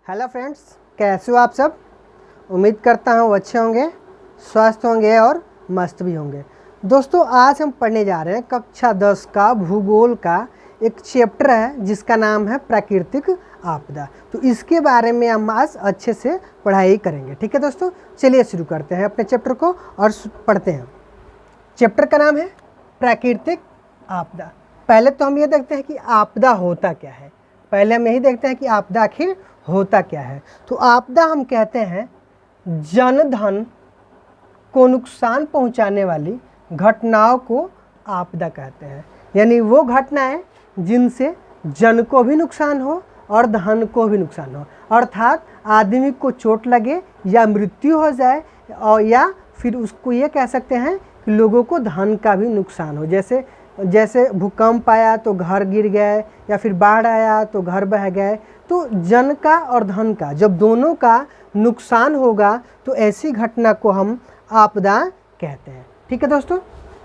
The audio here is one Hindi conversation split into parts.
हेलो फ्रेंड्स, कैसे हो आप सब। उम्मीद करता हूँ अच्छे होंगे, स्वस्थ होंगे और मस्त भी होंगे। दोस्तों, आज हम पढ़ने जा रहे हैं कक्षा 10 का भूगोल का एक चैप्टर है जिसका नाम है प्राकृतिक आपदा। तो इसके बारे में हम आज अच्छे से पढ़ाई करेंगे। ठीक है दोस्तों, चलिए शुरू करते हैं अपने चैप्टर को और पढ़ते हैं। चैप्टर का नाम है प्राकृतिक आपदा। पहले तो हम ये देखते हैं कि आपदा होता क्या है। पहले हम यही देखते हैं कि आपदा आखिर होता क्या है। तो आपदा हम कहते हैं जन धन को नुकसान पहुंचाने वाली घटनाओं को आपदा कहते हैं। यानी वो घटनाएं जिनसे जन को भी नुकसान हो और धन को भी नुकसान हो, अर्थात आदमी को चोट लगे या मृत्यु हो जाए, और या फिर उसको ये कह सकते हैं कि लोगों को धन का भी नुकसान हो। जैसे भूकंप आया तो घर गिर गए, या फिर बाढ़ आया तो घर बह गए। तो जन का और धन का जब दोनों का नुकसान होगा तो ऐसी घटना को हम आपदा कहते हैं। ठीक है दोस्तों,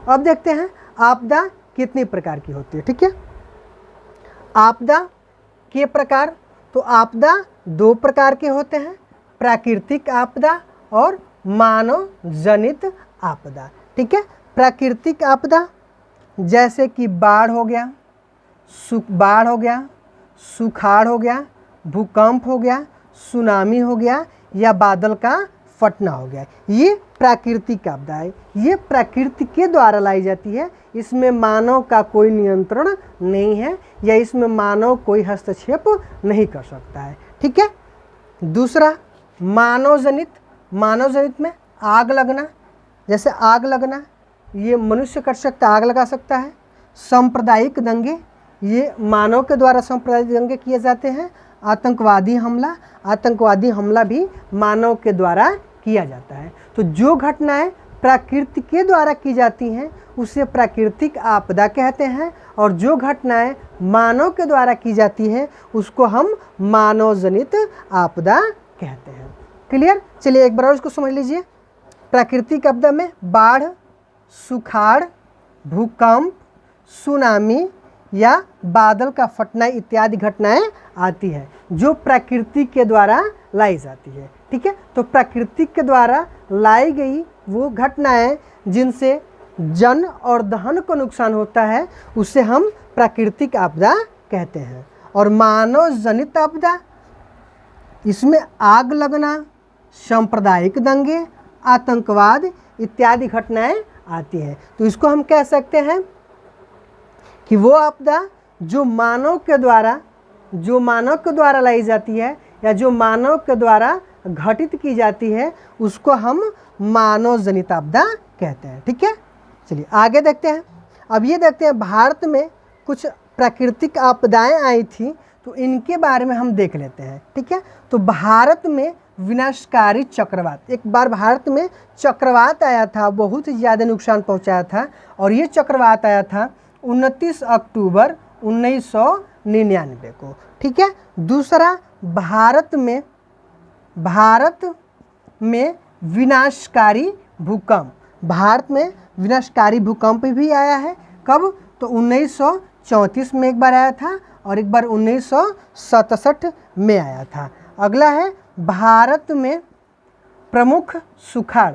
अब देखते हैं आपदा कितनी प्रकार की होती है। ठीक है, आपदा के प्रकार, तो आपदा दो प्रकार के होते हैं, प्राकृतिक आपदा और मानव जनित आपदा। ठीक है, प्राकृतिक आपदा जैसे कि बाढ़ हो गया, सुखाड़ हो गया, भूकंप हो गया, सुनामी हो गया, या बादल का फटना हो गया, ये प्राकृतिक आपदा है। ये प्रकृति के द्वारा लाई जाती है। इसमें मानव का कोई नियंत्रण नहीं है, या इसमें मानव कोई हस्तक्षेप नहीं कर सकता है। ठीक है, दूसरा मानव जनित में आग लगना, जैसे आग लगना ये मनुष्य कर सकता है, आग लगा सकता है। सांप्रदायिक दंगे, ये मानव के द्वारा सांप्रदायिक दंगे किए जाते हैं। आतंकवादी हमला भी मानव के द्वारा किया जाता है। तो जो घटनाएं प्रकृति के द्वारा की जाती हैं उसे प्राकृतिक आपदा कहते हैं, और जो घटनाएं मानव के द्वारा की जाती हैं उसको हम मानव जनित आपदा कहते हैं। क्लियर, चलिए एक बार और इसको समझ लीजिए। प्राकृतिक आपदा में बाढ़, सुखाड़, भूकंप, सुनामी या बादल का फटना इत्यादि घटनाएं आती है जो प्रकृति के द्वारा लाई जाती है। ठीक है, तो प्रकृति के द्वारा लाई गई वो घटनाएं जिनसे जन और धन को नुकसान होता है उसे हम प्राकृतिक आपदा कहते हैं। और मानव जनित आपदा, इसमें आग लगना, सांप्रदायिक दंगे, आतंकवाद इत्यादि घटनाएं आती हैं। तो इसको हम कह सकते हैं कि वो आपदा जो मानव के द्वारा लाई जाती है, या जो मानव के द्वारा घटित की जाती है, उसको हम मानव जनित आपदा कहते हैं। ठीक है, चलिए आगे देखते हैं। अब ये देखते हैं भारत में कुछ प्राकृतिक आपदाएं आई थी, तो इनके बारे में हम देख लेते हैं। ठीक है, तो भारत में विनाशकारी चक्रवात, एक बार भारत में चक्रवात आया था, बहुत ही ज़्यादा नुकसान पहुंचाया था, और ये चक्रवात आया था 29 अक्टूबर 1999 को। ठीक है, दूसरा भारत में विनाशकारी भूकंप, भारत में विनाशकारी भूकंप भी आया है। कब? तो 1934 में एक बार आया था, और एक बार 1967 में आया था। अगला है भारत में प्रमुख सुखाड़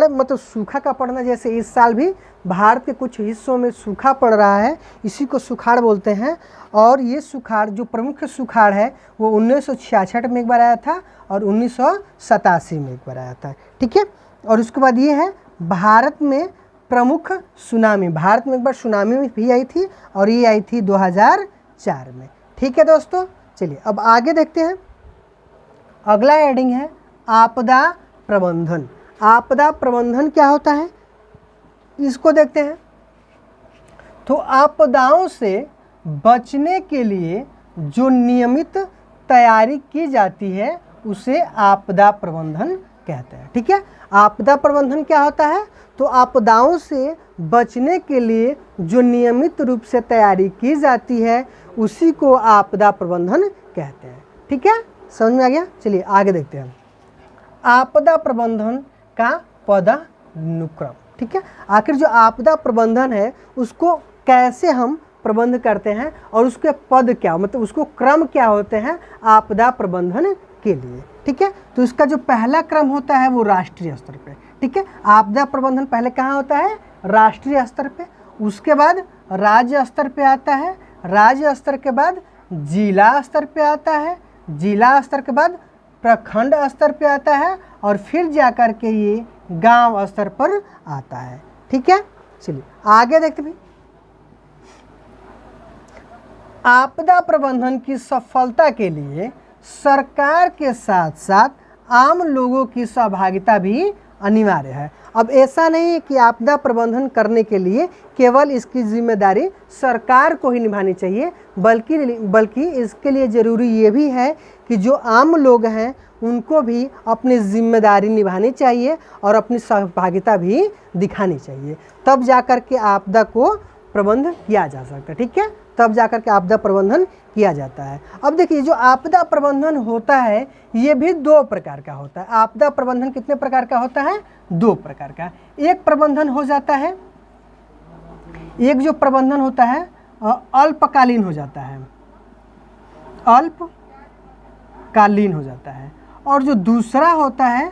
मतलब सूखा का पड़ना। जैसे इस साल भी भारत के कुछ हिस्सों में सूखा पड़ रहा है, इसी को सुखाड़ बोलते हैं। और ये सुखाड़ जो प्रमुख सुखाड़ है वो 1966 में एक बार आया था, और 1987 में एक बार आया था। ठीक है, और उसके बाद ये है भारत में प्रमुख सुनामी। भारत में एक बार सुनामी भी आई थी, और ये आई थी 2004 में। ठीक है दोस्तों, चलिए अब आगे देखते हैं। अगला हेडिंग है आपदा प्रबंधन। आपदा प्रबंधन क्या होता है इसको देखते हैं। तो आपदाओं से बचने के लिए जो नियमित तैयारी की जाती है उसे आपदा प्रबंधन कहते हैं। ठीक है, आपदा प्रबंधन क्या होता है? तो आपदाओं से बचने के लिए जो नियमित रूप से तैयारी की जाती है उसी को आपदा प्रबंधन कहते हैं। ठीक है, समझ में आ गया? चलिए आगे देखते हैं आपदा प्रबंधन का पदानुक्रम। ठीक है, आखिर जो आपदा प्रबंधन है उसको कैसे हम प्रबंध करते हैं और उसके पद क्या, मतलब उसको क्रम क्या होते हैं आपदा प्रबंधन के लिए। ठीक है, तो इसका जो पहला क्रम होता है वो राष्ट्रीय स्तर पे। ठीक है, आपदा प्रबंधन पहले कहाँ होता है, राष्ट्रीय स्तर पे, उसके बाद राज्य स्तर पे आता है, राज्य स्तर के बाद जिला स्तर पे आता है, जिला स्तर के बाद प्रखंड स्तर पे आता है और फिर जाकर के ये गांव स्तर पर आता है। ठीक है, चलिए आगे देखते हैं। आपदा प्रबंधन की सफलता के लिए सरकार के साथ साथ आम लोगों की सहभागिता भी अनिवार्य है। अब ऐसा नहीं है कि आपदा प्रबंधन करने के लिए केवल इसकी जिम्मेदारी सरकार को ही निभानी चाहिए, बल्कि इसके लिए ज़रूरी ये भी है कि जो आम लोग हैं उनको भी अपनी जिम्मेदारी निभानी चाहिए और अपनी सहभागिता भी दिखानी चाहिए, तब जाकर के आपदा को प्रबंध किया जा सकता है। ठीक है, तब जाकर के आपदा प्रबंधन किया जाता है। अब देखिए, जो आपदा प्रबंधन होता है ये भी दो प्रकार का होता है। आपदा प्रबंधन कितने प्रकार का होता है, दो प्रकार का। एक प्रबंधन हो जाता है, एक जो प्रबंधन होता है अल्पकालीन हो जाता है, अल्पकालीन हो जाता है, और जो दूसरा होता है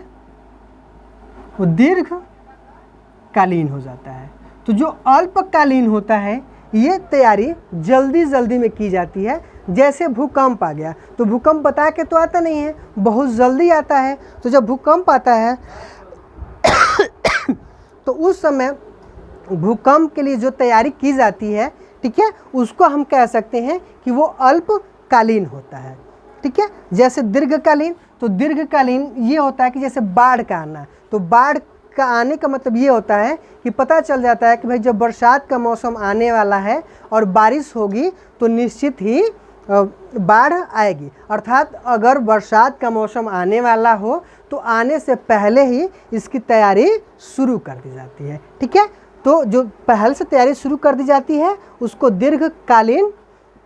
वो दीर्घकालीन हो जाता है। तो जो अल्पकालीन होता है ये तैयारी जल्दी में की जाती है। जैसे भूकंप आ गया तो भूकंप बता के तो आता नहीं है, बहुत जल्दी आता है। तो जब भूकंप आता है तो उस समय भूकंप के लिए जो तैयारी की जाती है, ठीक है, उसको हम कह सकते हैं कि वो अल्पकालीन होता है। ठीक है, जैसे दीर्घकालीन, तो दीर्घकालीन ये होता है कि जैसे बाढ़ का आना, तो बाढ़ का आने का मतलब ये होता है कि पता चल जाता है कि भाई जब बरसात का मौसम आने वाला है और बारिश होगी तो निश्चित ही बाढ़ आएगी। अर्थात अगर बरसात का मौसम आने वाला हो तो आने से पहले ही इसकी तैयारी शुरू कर दी जाती है। ठीक है, तो जो पहले से तैयारी शुरू कर दी जाती है उसको दीर्घकालीन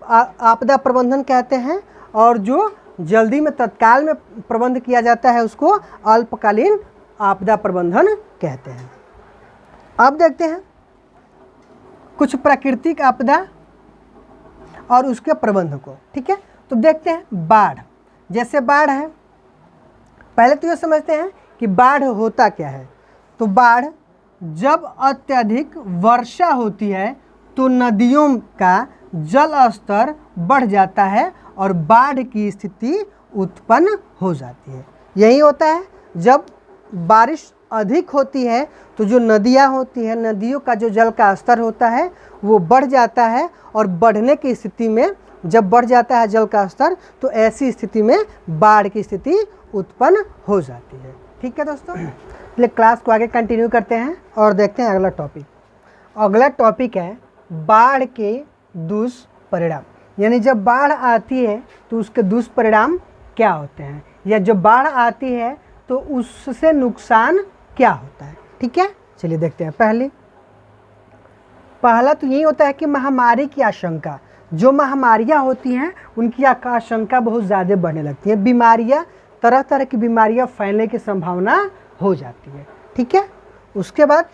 आपदा प्रबंधन कहते हैं, और जो जल्दी में तत्काल में प्रबंध किया जाता है उसको अल्पकालीन आपदा प्रबंधन कहते हैं। अब देखते हैं कुछ प्राकृतिक आपदा और उसके प्रबंध को। ठीक है, तो देखते हैं बाढ़। जैसे बाढ़ है, पहले तो ये समझते हैं कि बाढ़ होता क्या है। तो बाढ़ जब अत्यधिक वर्षा होती है तो नदियों का जल स्तर बढ़ जाता है और बाढ़ की स्थिति उत्पन्न हो जाती है। यही होता है, जब बारिश अधिक होती है तो जो नदियाँ होती हैं, नदियों का जो जल का स्तर होता है वो बढ़ जाता है, और बढ़ने की स्थिति में जब बढ़ जाता है जल का स्तर तो ऐसी स्थिति में बाढ़ की स्थिति उत्पन्न हो जाती है। ठीक है दोस्तों, इसलिए क्लास को आगे कंटिन्यू करते हैं और देखते हैं अगला टॉपिक। अगला टॉपिक है बाढ़ के दुष्परिणाम, यानी जब बाढ़ आती है तो उसके दुष्परिणाम क्या होते हैं, या जब बाढ़ आती है तो उससे नुकसान क्या होता है। ठीक है, चलिए देखते हैं। पहला तो यही होता है कि महामारी की आशंका, जो महामारियाँ होती हैं उनकी आशंका बहुत ज़्यादा बढ़ने लगती है। बीमारियाँ, तरह तरह की बीमारियाँ फैलने की संभावना हो जाती है। ठीक है, उसके बाद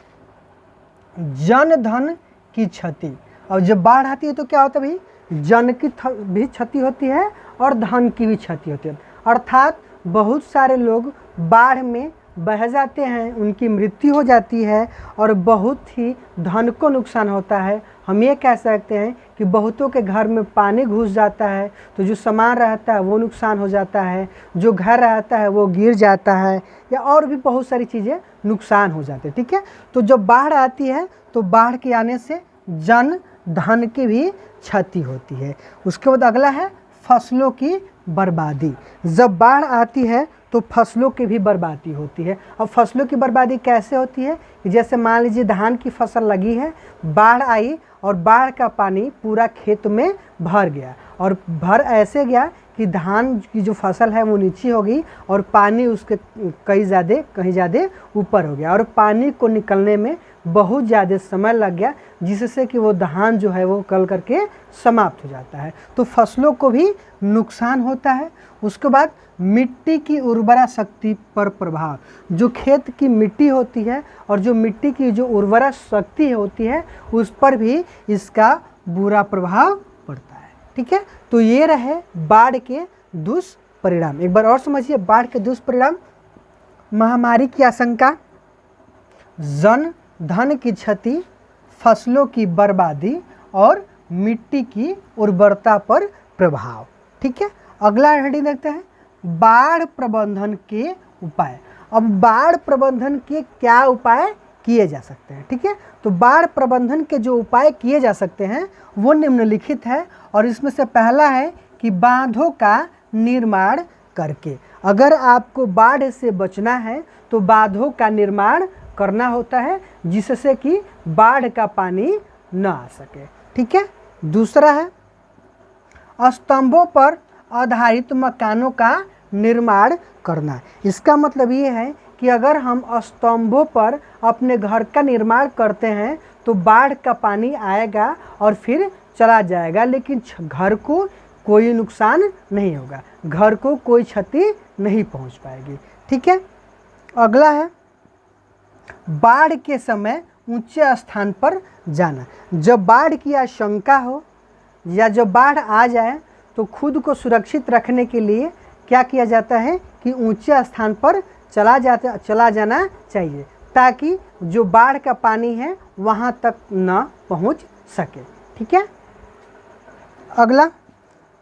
जन धन की क्षति। और जब बाढ़ आती है तो क्या होता है भाई, जन की भी क्षति होती है और धन की भी क्षति होती है। अर्थात बहुत सारे लोग बाढ़ में बह जाते हैं, उनकी मृत्यु हो जाती है और बहुत ही धन को नुकसान होता है। हम ये कह सकते हैं कि बहुतों के घर में पानी घुस जाता है तो जो सामान रहता है वो नुकसान हो जाता है, जो घर रहता है वो गिर जाता है, या और भी बहुत सारी चीज़ें नुकसान हो जाती है। ठीक है, तो जब बाढ़ आती है तो बाढ़ के आने से जन धन की भी क्षति होती है। उसके बाद अगला है फसलों की बर्बादी। जब बाढ़ आती है तो फसलों की भी बर्बादी होती है। अब फसलों की बर्बादी कैसे होती है कि जैसे मान लीजिए धान की फसल लगी है, बाढ़ आई और बाढ़ का पानी पूरा खेत में भर गया, और भर ऐसे गया कि धान की जो फसल है वो नीचे हो गई और पानी उसके कहीं ज़्यादा ऊपर हो गया, और पानी को निकलने में बहुत ज़्यादा समय लग गया, जिससे कि वो धान जो है वो गल करके समाप्त हो जाता है। तो फसलों को भी नुकसान होता है। उसके बाद मिट्टी की उर्वरा शक्ति पर प्रभाव, जो खेत की मिट्टी होती है और जो मिट्टी की जो उर्वरा शक्ति होती है उस पर भी इसका बुरा प्रभाव पड़ता है। ठीक है, तो ये रहे बाढ़ के दुष्परिणाम। एक बार और समझिए, बाढ़ के दुष्परिणाम: महामारी की आशंका, जन धन की क्षति, फसलों की बर्बादी और मिट्टी की उर्वरता पर प्रभाव। ठीक है, अगला हेडिंग देखते हैं, बाढ़ प्रबंधन के उपाय। अब बाढ़ प्रबंधन के क्या उपाय किए जा सकते हैं? ठीक है, तो बाढ़ प्रबंधन के जो उपाय किए जा सकते हैं वो निम्नलिखित है, और इसमें से पहला है कि बांधों का निर्माण करके। अगर आपको बाढ़ से बचना है तो बांधों का निर्माण करना होता है, जिससे कि बाढ़ का पानी न आ सके। ठीक है, दूसरा है स्तंभों पर आधारित मकानों का निर्माण करना। इसका मतलब ये है कि अगर हम स्तंभों पर अपने घर का निर्माण करते हैं तो बाढ़ का पानी आएगा और फिर चला जाएगा, लेकिन घर को कोई नुकसान नहीं होगा, घर को कोई क्षति नहीं पहुंच पाएगी। ठीक है, अगला है बाढ़ के समय ऊंचे स्थान पर जाना। जब बाढ़ की आशंका हो या जब बाढ़ आ जाए तो खुद को सुरक्षित रखने के लिए क्या किया जाता है कि ऊंचे स्थान पर चला जाना चाहिए, ताकि जो बाढ़ का पानी है वहां तक न पहुंच सके। ठीक है, अगला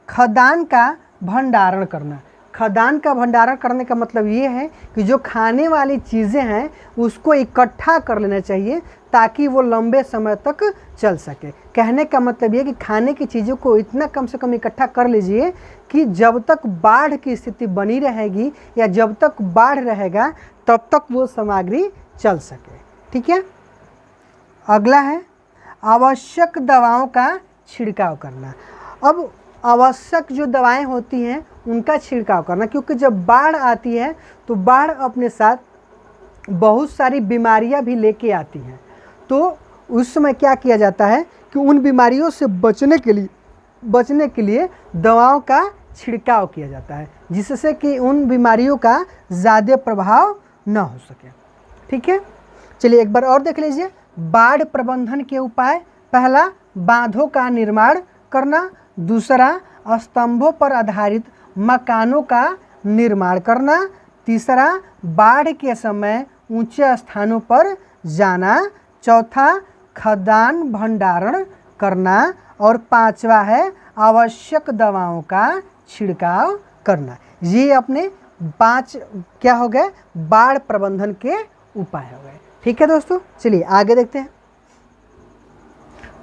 खदान का भंडारण करना। खदान का भंडारण करने का मतलब ये है कि जो खाने वाली चीज़ें हैं उसको इकट्ठा कर लेना चाहिए ताकि वो लंबे समय तक चल सके। कहने का मतलब ये कि खाने की चीज़ों को इतना कम से कम इकट्ठा कर लीजिए कि जब तक बाढ़ की स्थिति बनी रहेगी या जब तक बाढ़ रहेगा तब तक वो सामग्री चल सके। ठीक है, अगला है आवश्यक दवाओं का छिड़काव करना। अब आवश्यक जो दवाएं होती हैं उनका छिड़काव करना, क्योंकि जब बाढ़ आती है तो बाढ़ अपने साथ बहुत सारी बीमारियां भी लेके आती हैं। तो उस समय क्या किया जाता है कि उन बीमारियों से बचने के लिए दवाओं का छिड़काव किया जाता है, जिससे कि उन बीमारियों का ज़्यादा प्रभाव न हो सके। ठीक है, चलिए एक बार और देख लीजिए बाढ़ प्रबंधन के उपाय। पहला, बांधों का निर्माण करना। दूसरा, स्तंभों पर आधारित मकानों का निर्माण करना। तीसरा, बाढ़ के समय ऊंचे स्थानों पर जाना। चौथा, खदान भंडारण करना। और पांचवा है आवश्यक दवाओं का छिड़काव करना। ये अपने 5 क्या हो गए, बाढ़ प्रबंधन के उपाय हो गए। ठीक है दोस्तों, चलिए आगे देखते हैं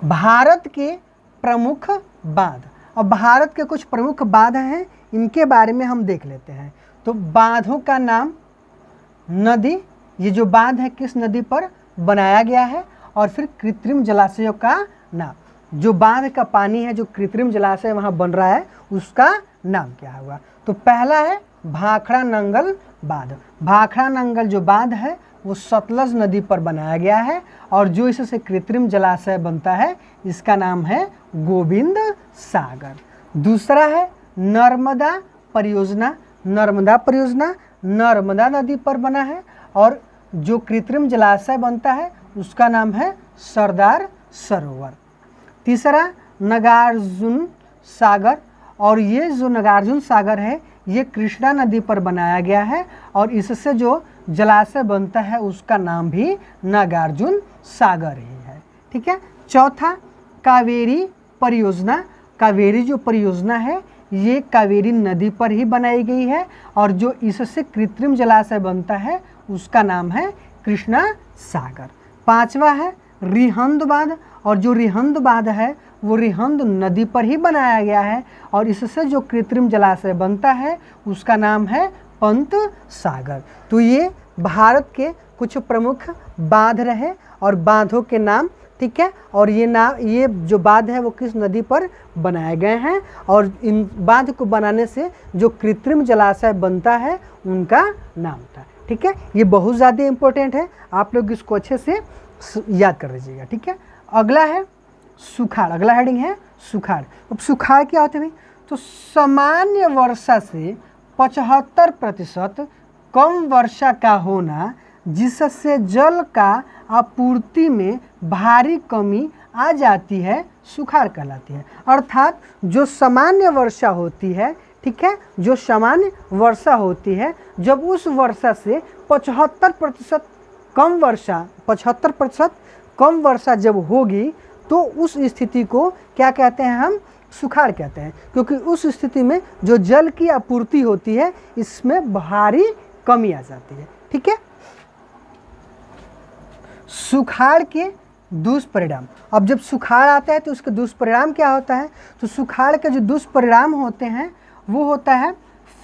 भारत के प्रमुख बांध। अब भारत के कुछ प्रमुख बांध हैं, इनके बारे में हम देख लेते हैं। तो बांधों का नाम, नदी, ये जो बांध है किस नदी पर बनाया गया है, और फिर कृत्रिम जलाशयों का नाम। जो बांध का पानी है, जो कृत्रिम जलाशय वहाँ बन रहा है, उसका नाम क्या होगा। तो पहला है भाखड़ा नंगल बांध। भाखड़ा नंगल जो बांध है वो सतलज नदी पर बनाया गया है, और जो इससे कृत्रिम जलाशय बनता है इसका नाम है गोविंद सागर। दूसरा है नर्मदा परियोजना। नर्मदा परियोजना नर्मदा नदी पर बना है, और जो कृत्रिम जलाशय बनता है उसका नाम है सरदार सरोवर। तीसरा नागार्जुन सागर, और ये जो नागार्जुन सागर है ये कृष्णा नदी पर बनाया गया है, और इससे जो जलाशय बनता है उसका नाम भी नागार्जुन सागर ही है। ठीक है, चौथा कावेरी परियोजना। कावेरी जो परियोजना है ये कावेरी नदी पर ही बनाई गई है, और जो इससे कृत्रिम जलाशय बनता है उसका नाम है कृष्णा सागर। पांचवा है रिहंद बांध, और जो रिहंद बांध है वो रिहंद नदी पर ही बनाया गया है, और इससे जो कृत्रिम जलाशय बनता है उसका नाम है पंत सागर। तो ये भारत के कुछ प्रमुख बांध रहे और बांधों के नाम। ठीक है, और ये जो बांध है वो किस नदी पर बनाए गए हैं, और इन बांध को बनाने से जो कृत्रिम जलाशय बनता है उनका नाम था। ठीक है, ये बहुत ज़्यादा इम्पोर्टेंट है, आप लोग इसको अच्छे से याद कर लीजिएगा। ठीक है, अगला है सुखाड़। अगला हेडिंग है सुखाड़। अब सुखाड़ क्या होता है भाई, तो सामान्य वर्षा से 75% कम वर्षा का होना, जिससे जल का आपूर्ति में भारी कमी आ जाती है सुखाड़ कहलाती है। अर्थात जो सामान्य वर्षा होती है, ठीक है, जो सामान्य वर्षा होती है, जब उस वर्षा से 75% कम वर्षा 75% कम वर्षा जब होगी तो उस स्थिति को क्या कहते हैं, हम सुखाड़ कहते हैं। क्योंकि उस स्थिति में जो जल की आपूर्ति होती है इसमें भारी कमी आ जाती है। ठीक है, सुखाड़ के दुष्परिणाम। अब जब सुखाड़ आता है तो उसके दुष्परिणाम क्या होता है, तो सुखाड़ के जो दुष्परिणाम होते हैं वो होता है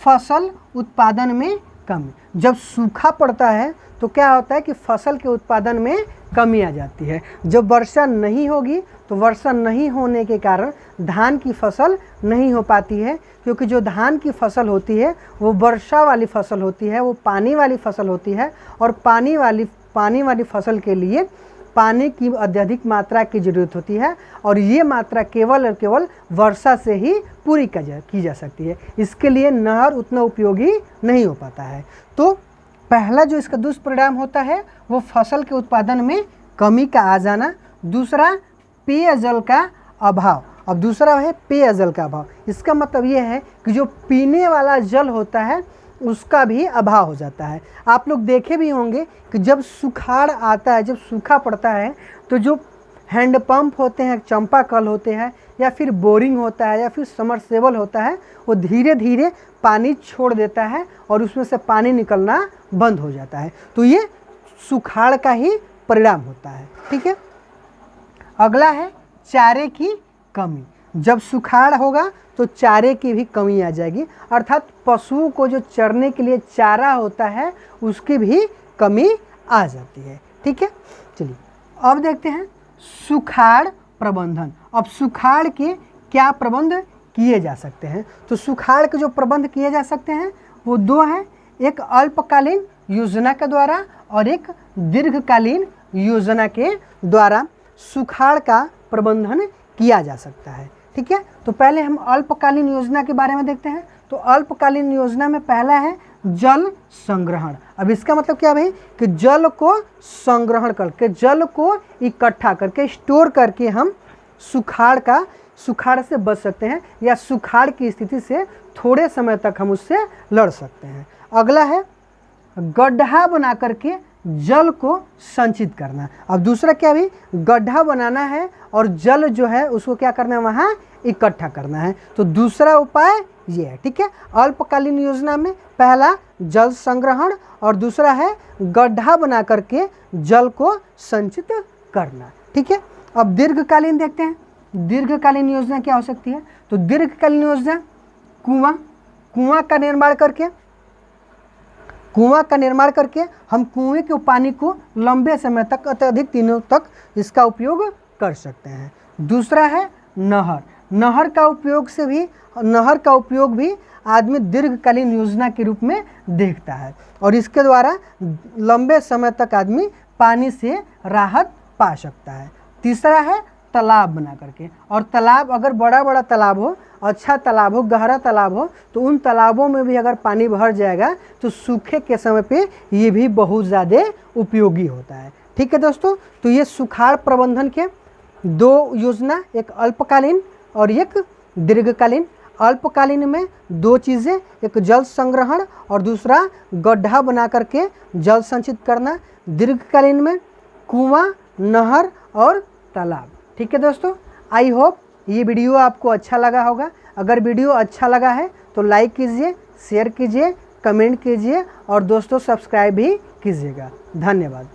फसल उत्पादन में कमी। जब सूखा पड़ता है तो क्या होता है कि फसल के उत्पादन में कमी आ जाती है। जब वर्षा नहीं होगी तो वर्षा नहीं होने के कारण धान की फसल नहीं हो पाती है, क्योंकि जो धान की फसल होती है वो वर्षा वाली फसल होती है, वो पानी वाली फसल होती है, और पानी वाली फसल के लिए पानी की अत्यधिक मात्रा की ज़रूरत होती है, और ये मात्रा केवल और केवल वर्षा से ही पूरी की जा सकती है। इसके लिए नहर उतना उपयोगी नहीं हो पाता है। तो पहला जो इसका दुष्परिणाम होता है वो फसल के उत्पादन में कमी का आ जाना। दूसरा पेयजल का अभाव। अब दूसरा है पेयजल का अभाव। इसका मतलब ये है कि जो पीने वाला जल होता है उसका भी अभाव हो जाता है। आप लोग देखे भी होंगे कि जब सुखाड़ आता है, जब सूखा पड़ता है, तो जो हैंडपम्प होते हैं, चंपाकल होते हैं, या फिर बोरिंग होता है, या फिर समरसेबल होता है, वो धीरे धीरे पानी छोड़ देता है और उसमें से पानी निकलना बंद हो जाता है। तो ये सुखाड़ का ही परिणाम होता है। ठीक है, अगला है चारे की कमी। जब सुखाड़ होगा तो चारे की भी कमी आ जाएगी, अर्थात पशुओं को जो चरने के लिए चारा होता है उसकी भी कमी आ जाती है। ठीक है, चलिए अब देखते हैं सुखाड़ प्रबंधन। अब सुखाड़ के क्या प्रबंध किए जा सकते हैं, तो सुखाड़ के जो प्रबंध किए जा सकते हैं वो दो हैं, एक अल्पकालीन योजना के द्वारा और एक दीर्घकालीन योजना के द्वारा सुखाड़ का प्रबंधन किया जा सकता है। ठीक है, तो पहले हम अल्पकालीन योजना के बारे में देखते हैं। तो अल्पकालीन योजना में पहला है जल संग्रहण। अब इसका मतलब क्या भाई कि जल को संग्रहण करके, जल को इकट्ठा करके, स्टोर करके हम सुखाड़ से बच सकते हैं, या सुखाड़ की स्थिति से थोड़े समय तक हम उससे लड़ सकते हैं। अगला है गड्ढा बना करके जल को संचित करना। अब दूसरा क्या भी, गड्ढा बनाना है और जल जो है उसको क्या करना है, वहाँ इकट्ठा करना है। तो दूसरा उपाय ये है। ठीक है, अल्पकालीन योजना में पहला जल संग्रहण और दूसरा है गड्ढा बना करके जल को संचित करना। ठीक है, अब दीर्घकालीन देखते हैं। दीर्घकालीन योजना क्या हो सकती है, तो दीर्घकालीन योजना कुआं का निर्माण करके हम कुएं के पानी को लंबे समय तक, अत्यधिक दिनों तक इसका उपयोग कर सकते हैं। दूसरा है नहर का उपयोग भी आदमी दीर्घकालीन योजना के रूप में देखता है, और इसके द्वारा लंबे समय तक आदमी पानी से राहत पा सकता है। तीसरा है तालाब बना करके, और तालाब अगर बड़ा तालाब हो, अच्छा तालाब हो, गहरा तालाब हो, तो उन तालाबों में भी अगर पानी भर जाएगा तो सूखे के समय पे ये भी बहुत ज़्यादा उपयोगी होता है। ठीक है दोस्तों, तो ये सुखाड़ प्रबंधन के दो योजना, एक अल्पकालीन और एक दीर्घकालीन। अल्पकालीन में दो चीज़ें, एक जल संग्रहण और दूसरा गड्ढा बना करके जल संचित करना। दीर्घकालीन में कुआं, नहर और तालाब। ठीक है दोस्तों, आई होप ये वीडियो आपको अच्छा लगा होगा। अगर वीडियो अच्छा लगा है तो लाइक कीजिए, शेयर कीजिए, कमेंट कीजिए और दोस्तों सब्सक्राइब भी कीजिएगा। धन्यवाद।